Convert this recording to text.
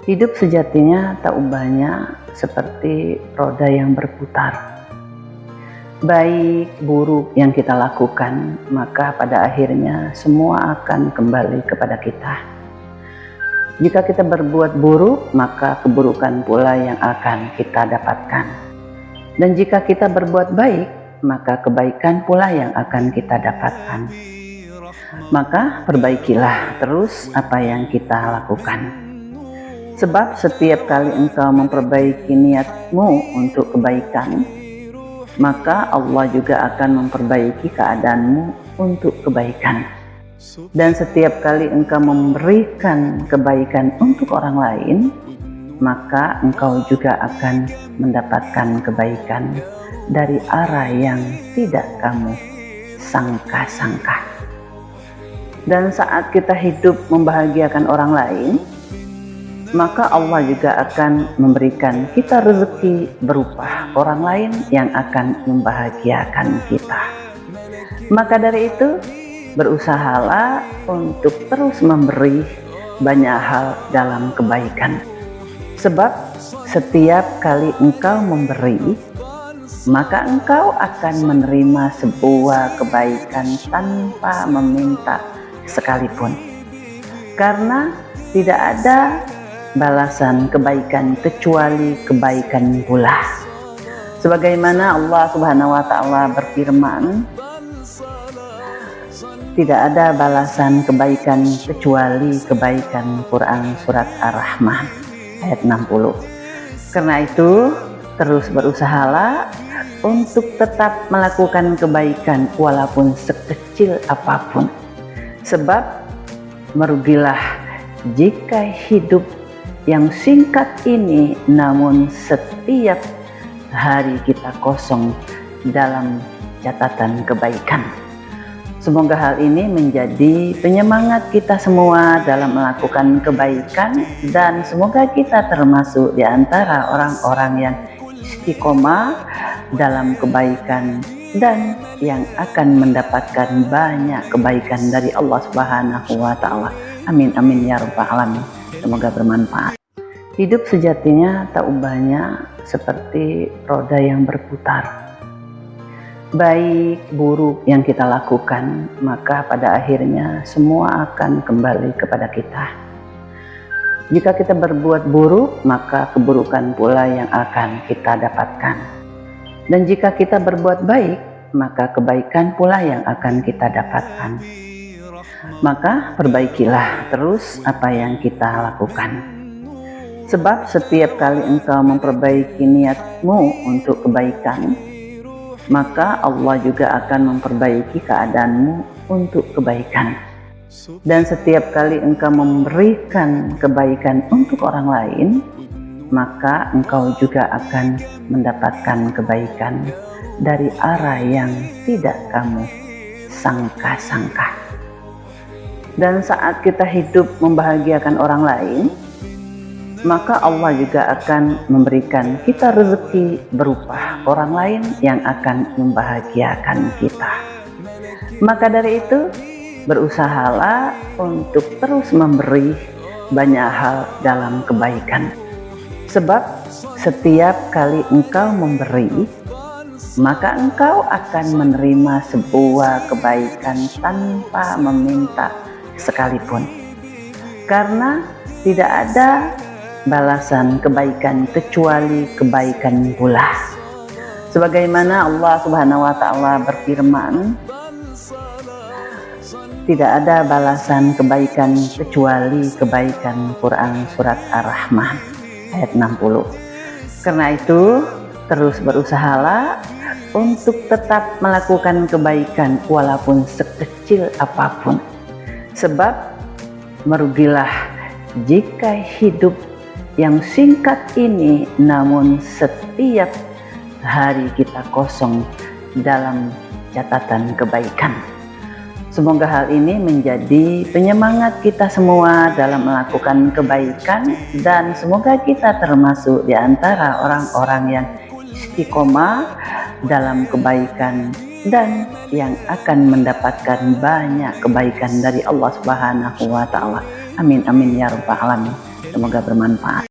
Hidup sejatinya tak ubahnya seperti roda yang berputar. Baik buruk yang kita lakukan, maka pada akhirnya semua akan kembali kepada kita. Jika kita berbuat buruk, maka keburukan pula yang akan kita dapatkan. Dan jika kita berbuat baik, maka kebaikan pula yang akan kita dapatkan. Maka perbaikilah terus apa yang kita lakukan. Sebab setiap kali engkau memperbaiki niatmu untuk kebaikan, maka Allah juga akan memperbaiki keadaanmu untuk kebaikan. Dan setiap kali engkau memberikan kebaikan untuk orang lain, maka engkau juga akan mendapatkan kebaikan dari arah yang tidak kamu sangka-sangka. Dan saat kita hidup membahagiakan orang lain, maka Allah juga akan memberikan kita rezeki berupa orang lain yang akan membahagiakan kita. Maka dari itu, berusahalah untuk terus memberi banyak hal dalam kebaikan. Sebab setiap kali engkau memberi, maka engkau akan menerima sebuah kebaikan tanpa meminta sekalipun. Karena tidak ada balasan kebaikan kecuali kebaikan pula. Sebagaimana Allah Subhanahu wa taala berfirman, tidak ada balasan kebaikan kecuali kebaikan. Quran surat Ar-Rahman ayat 60. Karena itu terus berusahalah untuk tetap melakukan kebaikan walaupun sekecil apapun. Sebab merugilah jika hidup yang singkat ini, namun setiap hari kita kosong dalam catatan kebaikan. Semoga hal ini menjadi penyemangat kita semua dalam melakukan kebaikan, dan semoga kita termasuk di antara orang-orang yang istiqomah dalam kebaikan dan yang akan mendapatkan banyak kebaikan dari Allah Subhanahu wa taala. Amin amin ya rabbal alamin. Semoga bermanfaat. Hidup sejatinya tak ubahnya seperti roda yang berputar. Baik buruk yang kita lakukan, maka pada akhirnya semua akan kembali kepada kita. Jika kita berbuat buruk, maka keburukan pula yang akan kita dapatkan. Dan jika kita berbuat baik, maka kebaikan pula yang akan kita dapatkan. Maka perbaikilah terus apa yang kita lakukan. Sebab setiap kali engkau memperbaiki niatmu untuk kebaikan, maka Allah juga akan memperbaiki keadaanmu untuk kebaikan. Dan setiap kali engkau memberikan kebaikan untuk orang lain, maka engkau juga akan mendapatkan kebaikan dari arah yang tidak kamu sangka-sangka. Dan saat kita hidup membahagiakan orang lain, maka Allah juga akan memberikan kita rezeki berupa orang lain yang akan membahagiakan kita. Maka dari itu, berusahalah untuk terus memberi banyak hal dalam kebaikan. Sebab setiap kali engkau memberi, maka engkau akan menerima sebuah kebaikan tanpa meminta sekalipun. Karena tidak ada balasan kebaikan kecuali kebaikan pula. Sebagaimana Allah Subhanahu wa taala berfirman, tidak ada balasan kebaikan kecuali kebaikan. Quran surat Ar-Rahman ayat 60. Karena itu terus berusahalah untuk tetap melakukan kebaikan walaupun sekecil apapun. Sebab merugilah jika hidup yang singkat ini, namun setiap hari kita kosong dalam catatan kebaikan. Semoga hal ini menjadi penyemangat kita semua dalam melakukan kebaikan, dan semoga kita termasuk di antara orang-orang yang istiqomah dalam kebaikan dan yang akan mendapatkan banyak kebaikan dari Allah Subhanahu wa taala. Amin amin ya rabbal alamin. Semoga bermanfaat.